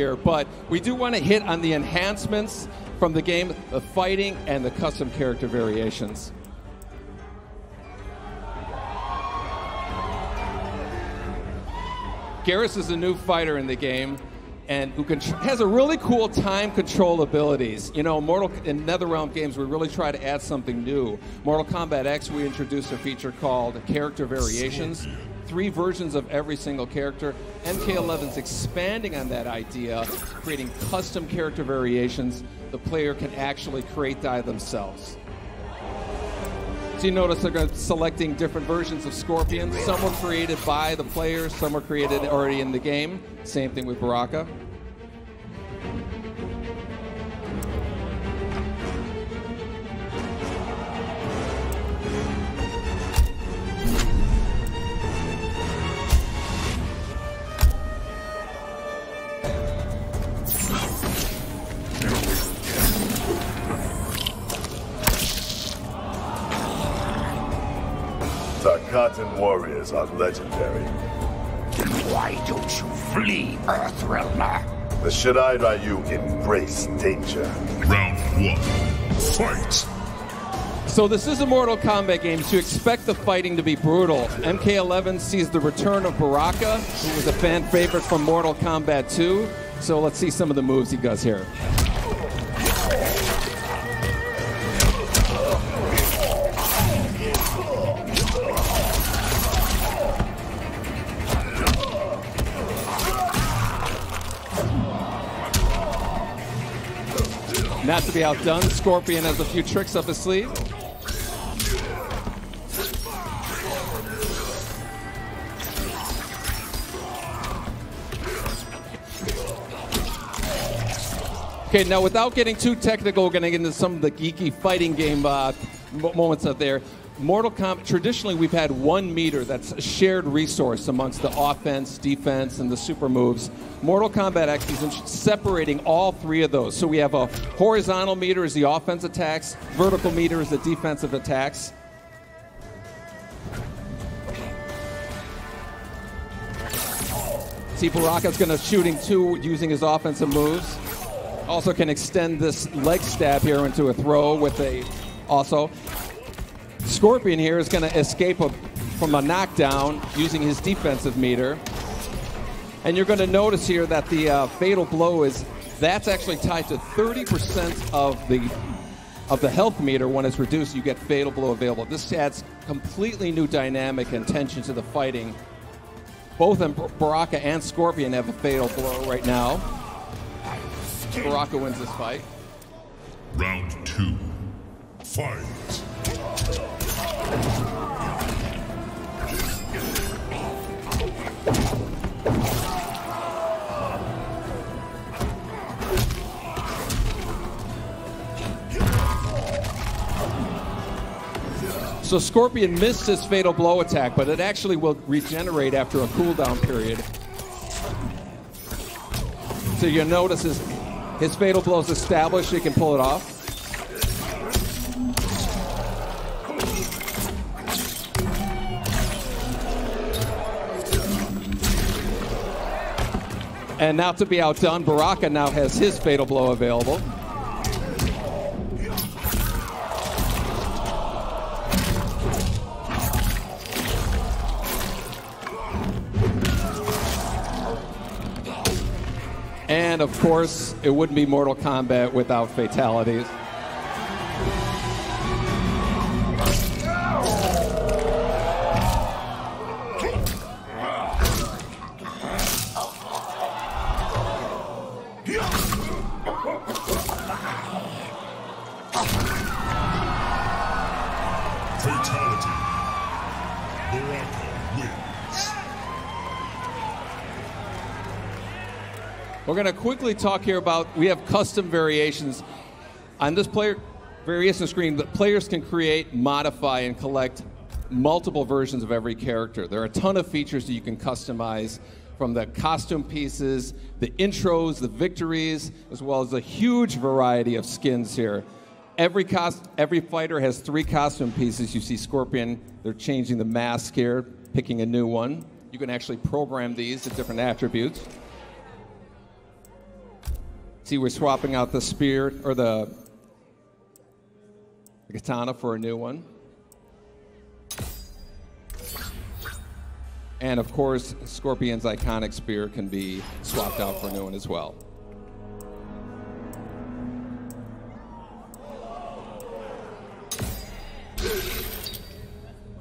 here, but we do want to hit on the enhancements from the game, the fighting, and the custom character variations. Garrus is a new fighter in the game, and who has a really cool time control abilities. You know, in NetherRealm games, we really try to add something new. Mortal Kombat X, we introduced a feature called Character Variations. 3 versions of every single character. MK11's expanding on that idea, creating custom character variations the player can actually create themselves. So you notice they're selecting different versions of Scorpion. Some were created by the players, some were created already in the game. Same thing with Baraka. Tarkatan warriors are legendary. Then why don't you flee, Earthrealmer? The Shaddai Ryu embrace danger. Round 1, fight! So this is a Mortal Kombat game, so you expect the fighting to be brutal. MK11 sees the return of Baraka, who was a fan favorite from Mortal Kombat 2. So let's see some of the moves he does here. Not to be outdone, Scorpion has a few tricks up his sleeve. Okay, now without getting too technical, we're going to get into some of the geeky fighting game moments out there. Mortal Kombat, traditionally we've had 1 meter that's a shared resource amongst the offense, defense, and the super moves. Mortal Kombat X is separating all 3 of those. So we have a horizontal meter is the offense attacks, vertical meter is the defensive attacks. See, Baraka's going to shooting 2 using his offensive moves. Also can extend this leg stab here into a throw with a also. Scorpion here is going to escape from a knockdown using his defensive meter. And you're going to notice here that the fatal blow that's actually tied to 30% of the health meter. When it's reduced, you get fatal blow available. This adds completely new dynamic and tension to the fighting. Both Baraka and Scorpion have a fatal blow right now. Baraka wins this fight. Round 2, fight! So Scorpion missed his fatal blow attack, but it actually will regenerate after a cooldown period. So you'll notice his fatal blow is established, he can pull it off. And not to be outdone, Baraka now has his fatal blow available. And of course, it wouldn't be Mortal Kombat without fatalities. Fatality. Baraka wins. We're going to quickly talk here about, we have custom variations. On this player variation screen, the players can create, modify, and collect multiple versions of every character. There are a ton of features that you can customize, from the costume pieces, the intros, the victories, as well as a huge variety of skins here. Every fighter has 3 costume pieces. You see Scorpion, they're changing the mask here, picking a new one. You can actually program these to different attributes. See, we're swapping out the spear, or the katana for a new one. And of course, Scorpion's iconic spear can be swapped out for a new one as well.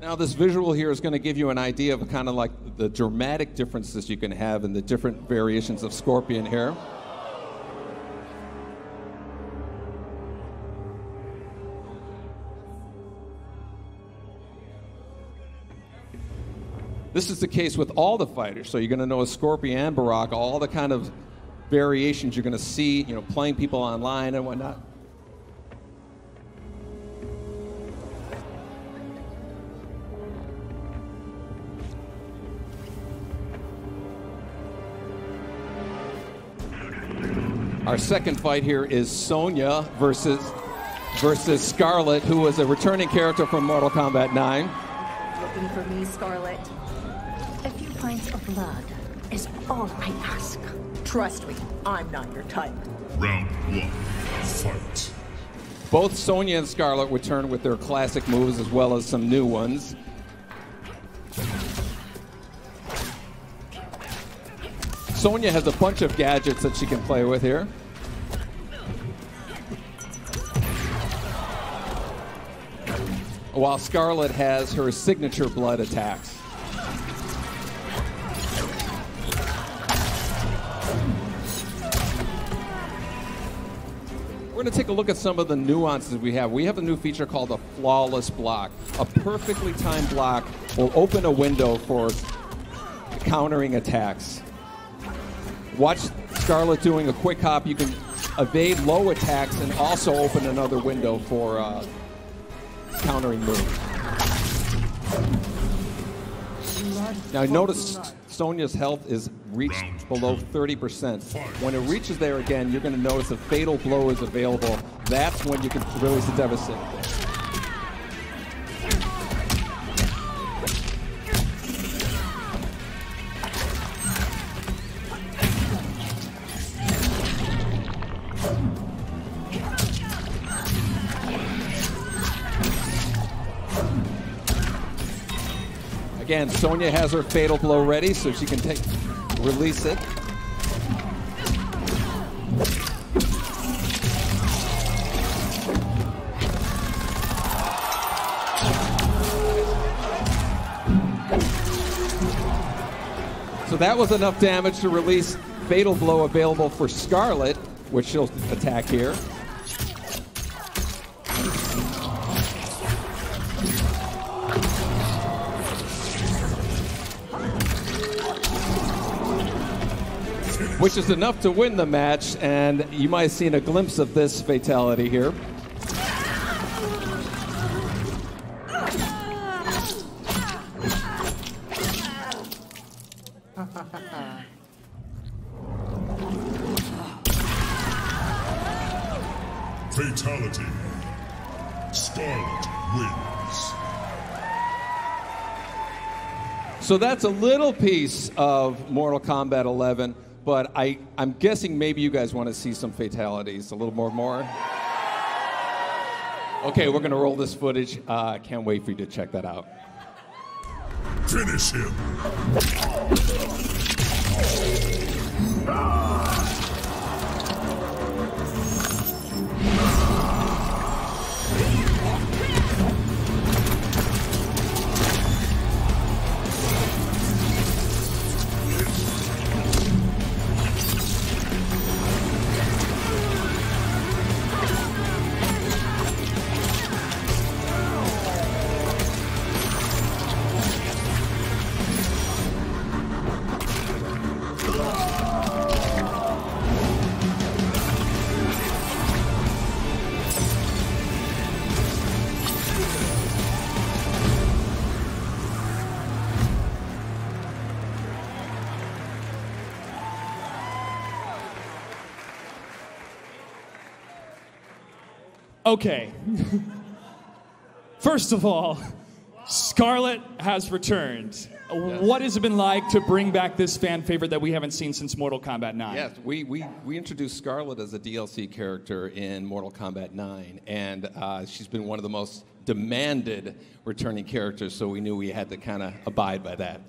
Now this visual here is going to give you an idea of kind of like the dramatic differences you can have in the different variations of Scorpion here. This is the case with all the fighters, so you're going to know Scorpion and Baraka, all the kind of variations you're going to see, you know, playing people online and whatnot. Our second fight here is Sonya versus Scarlet, who was a returning character from Mortal Kombat 9. Looking for me, Scarlet? A few pints of blood is all I ask. Trust me, I'm not your type. Round 1, fight. Both Sonya and Scarlet return with their classic moves as well as some new ones. Sonya has a bunch of gadgets that she can play with here. While Scarlet has her signature blood attacks. We're going to take a look at some of the nuances we have. We have a new feature called a flawless block. A perfectly timed block will open a window for countering attacks. Watch Scarlet doing a quick hop. You can evade low attacks and also open another window for countering moves. Now notice Sonya's health is reached below 30%. When it reaches there again, you're going to notice a fatal blow is available. That's when you can release a devastating blow. Again, Sonya has her fatal blow ready, so she can release it. So that was enough damage to release fatal blow available for Scarlet, which she'll attack here. Which is enough to win the match, and you might have seen a glimpse of this fatality here. Fatality. Scarlet wins. So that's a little piece of Mortal Kombat 11. But I'm guessing maybe you guys want to see some fatalities, a little more. Okay, we're going to roll this footage. Can't wait for you to check that out. Finish him. Okay. First of all, Scarlet has returned. Yes. What has it been like to bring back this fan favorite that we haven't seen since Mortal Kombat 9? Yes, we introduced Scarlet as a DLC character in Mortal Kombat 9, and she's been one of the most demanded returning characters, so we knew we had to kind of abide by that.